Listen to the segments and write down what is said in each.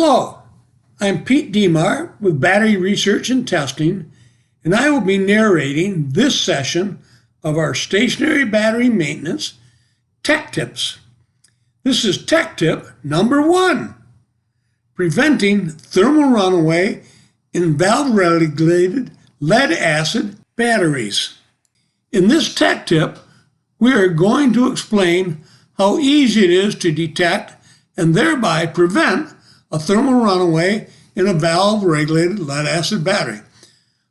Hello, I'm Pete Demar with Battery Research and Testing, and I will be narrating this session of our stationary battery maintenance tech tips. This is tech tip number 1, preventing thermal runaway in valve-regulated lead-acid batteries. In this tech tip, we are going to explain how easy it is to detect and thereby prevent a thermal runaway in a valve-regulated lead-acid battery.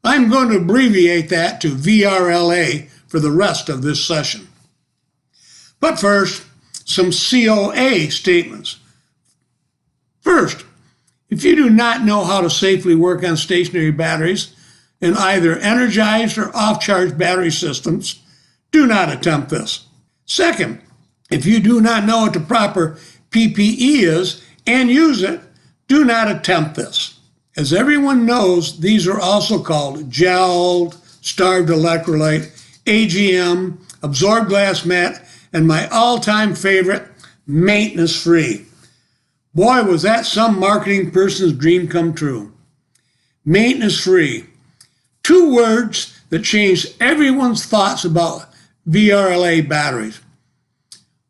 I'm going to abbreviate that to VRLA for the rest of this session. But first, some COA statements. First, if you do not know how to safely work on stationary batteries in either energized or off-charge battery systems, do not attempt this. Second, if you do not know what the proper PPE is and use it, do not attempt this. As everyone knows, these are also called gelled, starved electrolyte, AGM, absorbed glass mat, and my all-time favorite, maintenance-free. Boy, was that some marketing person's dream come true. Maintenance-free. 2 words that changed everyone's thoughts about VRLA batteries.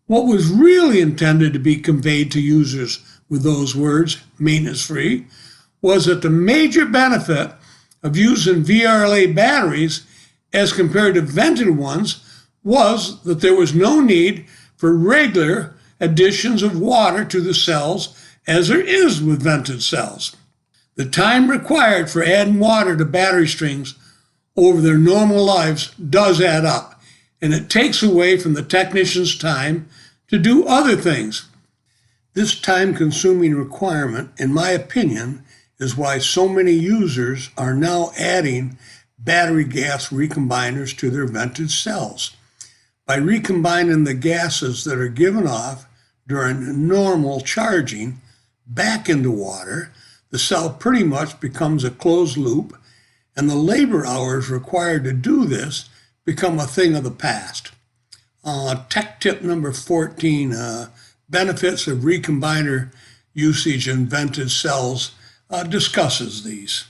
What was really intended to be conveyed to users with those words, maintenance-free, was that the major benefit of using VRLA batteries as compared to vented ones was that there was no need for regular additions of water to the cells as there is with vented cells. The time required for adding water to battery strings over their normal lives does add up, and it takes away from the technician's time to do other things. This time-consuming requirement, in my opinion, is why so many users are now adding battery gas recombiners to their vented cells. By recombining the gases that are given off during normal charging back into water, the cell pretty much becomes a closed loop, and the labor hours required to do this become a thing of the past. Tech tip number 14, benefits of recombiner usage in vented cells, discusses these.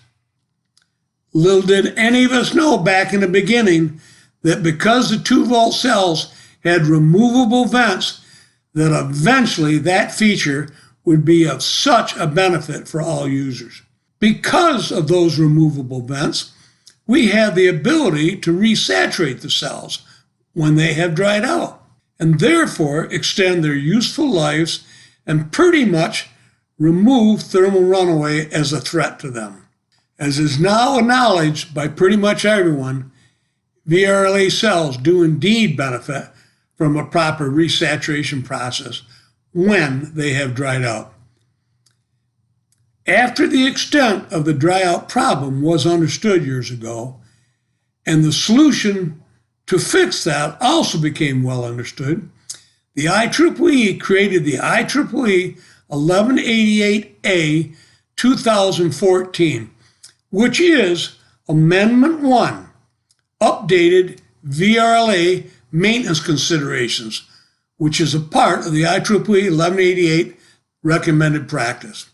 Little did any of us know back in the beginning that because the 2-volt cells had removable vents, that eventually that feature would be of such a benefit for all users. Because of those removable vents, we have the ability to resaturate the cells when they have dried out, and therefore extend their useful lives and pretty much remove thermal runaway as a threat to them. As is now acknowledged by pretty much everyone, VRLA cells do indeed benefit from a proper resaturation process when they have dried out. After the extent of the dry out problem was understood years ago, and the solution to fix that also became well understood, the IEEE created the IEEE 1188A 2014, which is Amendment 1, updated VRLA maintenance considerations, which is a part of the IEEE 1188 recommended practice.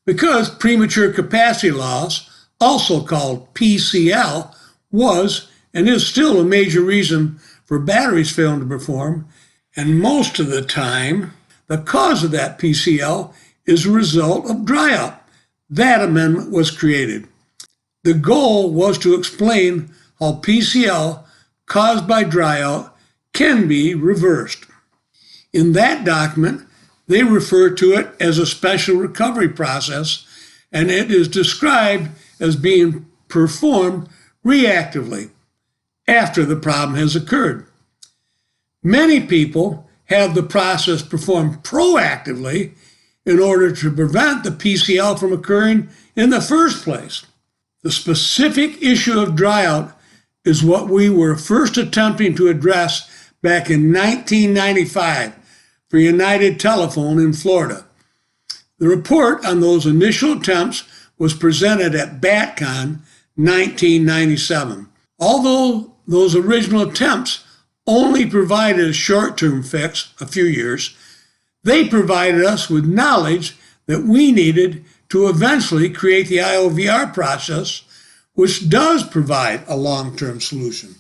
Because premature capacity loss, also called PCL, was and is still a major reason for batteries failing to perform, and most of the time, the cause of that PCL is a result of dry out. That amendment was created. The goal was to explain how PCL caused by dry out can be reversed. In that document, they refer to it as a special recovery process, and it is described as being performed reactively after the problem has occurred. Many people have the process performed proactively in order to prevent the PCL from occurring in the first place. The specific issue of dryout is what we were first attempting to address back in 1995 for United Telephone in Florida. The report on those initial attempts was presented at BATCon 1997. Although those original attempts only provided a short-term fix, a few years, they provided us with knowledge that we needed to eventually create the IOVR process, which does provide a long-term solution.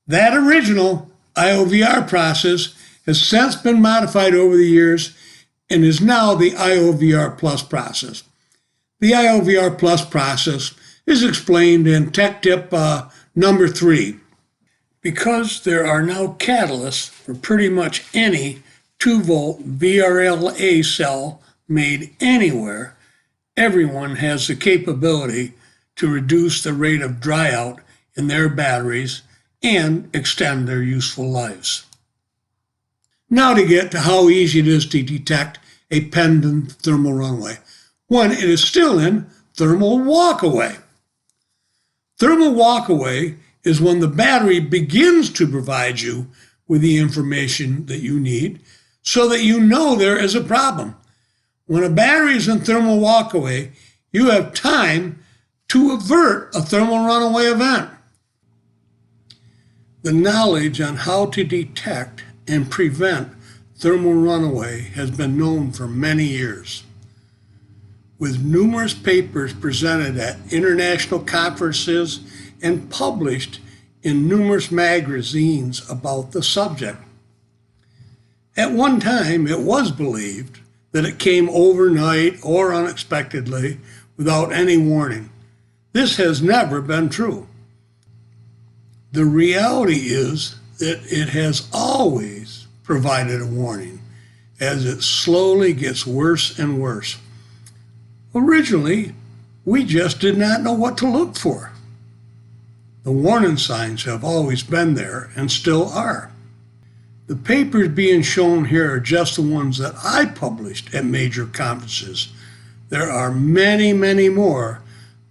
That original IOVR process has since been modified over the years and is now the IOVR Plus process. The IOVR Plus process is explained in Tech Tip number 3. Because there are now catalysts for pretty much any 2-volt VRLA cell made anywhere, everyone has the capability to reduce the rate of dryout in their batteries and extend their useful lives. Now to get to how easy it is to detect a pending thermal runaway when it is still in thermal walkaway. Thermal walkaway is when the battery begins to provide you with the information that you need so that you know there is a problem. When a battery is in thermal walkaway, you have time to avert a thermal runaway event. The knowledge on how to detect and prevent thermal runaway has been known for many years. With numerous papers presented at international conferences and published in numerous magazines about the subject. At one time, it was believed that it came overnight or unexpectedly without any warning. This has never been true. The reality is that it has always provided a warning as it slowly gets worse and worse. Originally, we just did not know what to look for. The warning signs have always been there and still are. The papers being shown here are just the ones that I published at major conferences. There are many, many more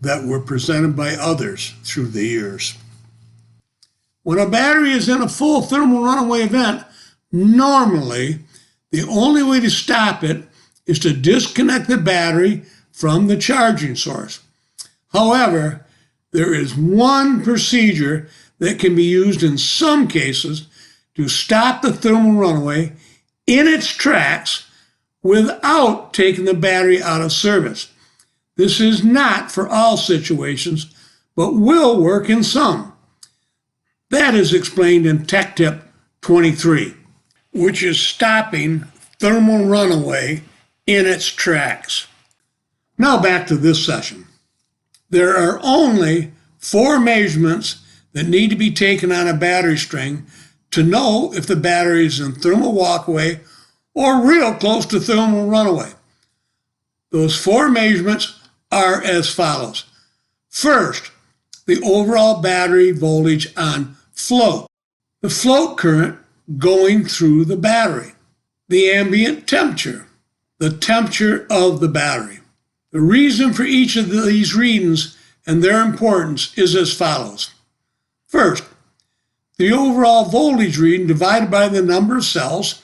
that were presented by others through the years. When a battery is in a full thermal runaway event, normally the only way to stop it is to disconnect the battery from the charging source. However, there is one procedure that can be used in some cases to stop the thermal runaway in its tracks without taking the battery out of service. This is not for all situations, but will work in some. That is explained in Tech Tip 23, which is stopping thermal runaway in its tracks. Now back to this session. There are only 4 measurements that need to be taken on a battery string to know if the battery is in thermal walkaway or real close to thermal runaway. Those 4 measurements are as follows. First, the overall battery voltage on float, the float current going through the battery, the ambient temperature, the temperature of the battery. The reason for each of these readings and their importance is as follows. First, the overall voltage reading divided by the number of cells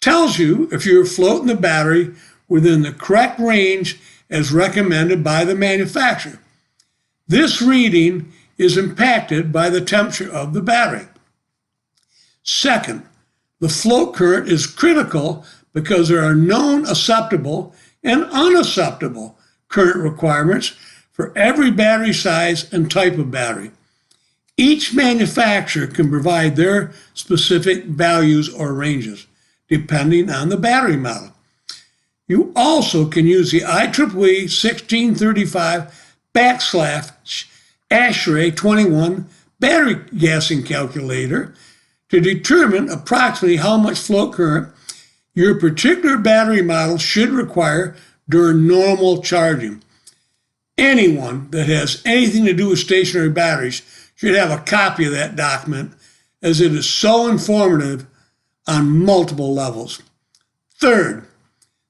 tells you if you're floating the battery within the correct range as recommended by the manufacturer. This reading is impacted by the temperature of the battery. Second, the float current is critical because there are known acceptable and unacceptable current requirements for every battery size and type of battery. Each manufacturer can provide their specific values or ranges, depending on the battery model. You also can use the IEEE 1635/ASHRAE 21 battery gassing calculator to determine approximately how much float current your particular battery model should require during normal charging. Anyone that has anything to do with stationary batteries should have a copy of that document, as it is so informative on multiple levels. Third,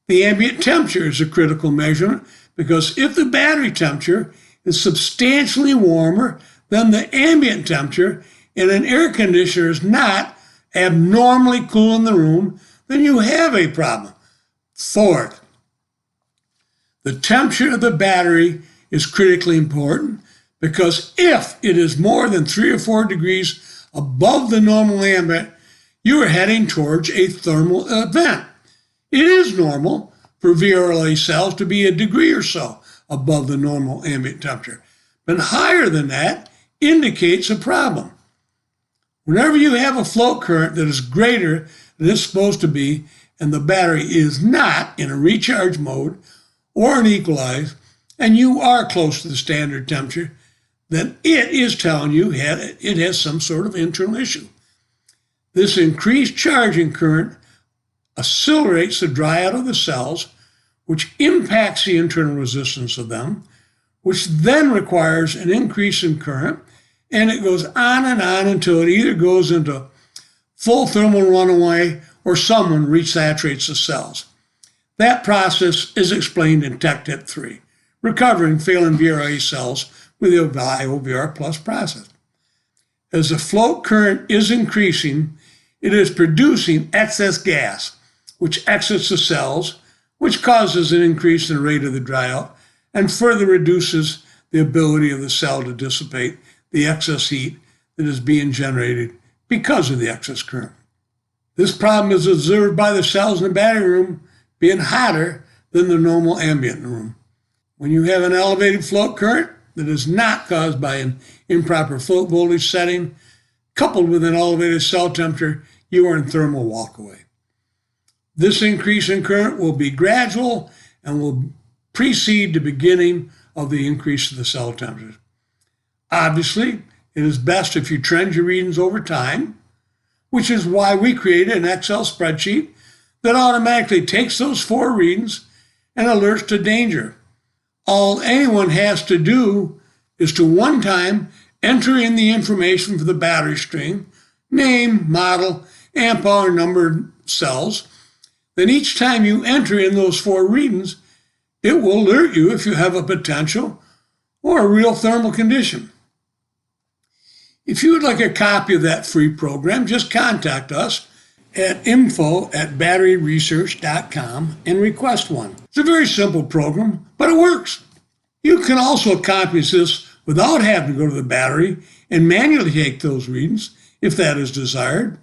the ambient temperature is a critical measurement because if the battery temperature is substantially warmer than the ambient temperature and an air conditioner is not abnormally cool in the room, then you have a problem. Fourth, the temperature of the battery is critically important because if it is more than 3 or 4 degrees above the normal ambient, you are heading towards a thermal event. It is normal, for VRLA cells to be a degree or so above the normal ambient temperature. But higher than that indicates a problem. Whenever you have a float current that is greater than it's supposed to be, and the battery is not in a recharge mode or an equalize, and you are close to the standard temperature, then it is telling you it has some sort of internal issue. This increased charging current accelerates the dry out of the cells, which impacts the internal resistance of them, which then requires an increase in current, and it goes on and on until it either goes into full thermal runaway or someone resaturates the cells. That process is explained in Tech Tip 3, recovering failing VRLA cells with the VR Plus process. As the float current is increasing, it is producing excess gas, which exits the cells, which causes an increase in the rate of the dry out and further reduces the ability of the cell to dissipate the excess heat that is being generated because of the excess current. This problem is observed by the cells in the battery room being hotter than the normal ambient room. When you have an elevated float current that is not caused by an improper float voltage setting, coupled with an elevated cell temperature, you are in thermal walkaway. This increase in current will be gradual and will precede the beginning of the increase of the cell temperature. Obviously, it is best if you trend your readings over time, which is why we created an Excel spreadsheet that automatically takes those 4 readings and alerts to danger. All anyone has to do is to one time enter in the information for the battery string, name, model, amp hour, number, cells. Then each time you enter in those 4 readings, it will alert you if you have a potential or a real thermal condition. If you would like a copy of that free program, just contact us at info@batteryresearch.com and request one. It's a very simple program, but it works. You can also accomplish this without having to go to the battery and manually take those readings if that is desired.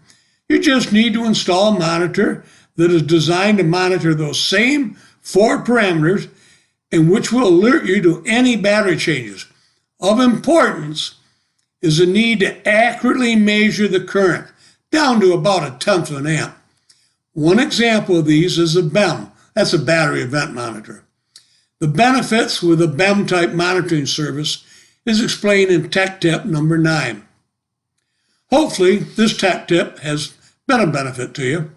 You just need to install a monitor that is designed to monitor those same 4 parameters and which will alert you to any battery changes. Of importance is the need to accurately measure the current down to about 1/10 of an amp. One example of these is a BEM. That's a battery event monitor. The benefits with a BEM type monitoring service is explained in Tech Tip number 9. Hopefully, this tech tip has been a benefit to you.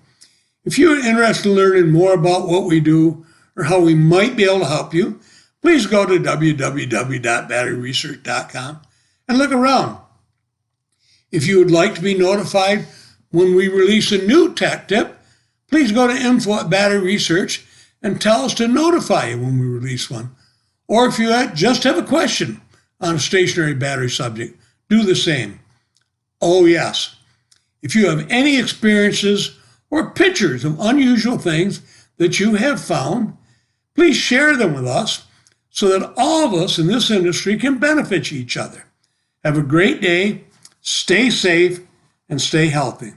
If you're interested in learning more about what we do or how we might be able to help you, please go to www.batteryresearch.com and look around. If you would like to be notified when we release a new tech tip, please go to info@batteryresearch and tell us to notify you when we release one. Or if you just have a question on a stationary battery subject, do the same. Oh yes, if you have any experiences or pictures of unusual things that you have found, please share them with us so that all of us in this industry can benefit each other. Have a great day, stay safe, and stay healthy.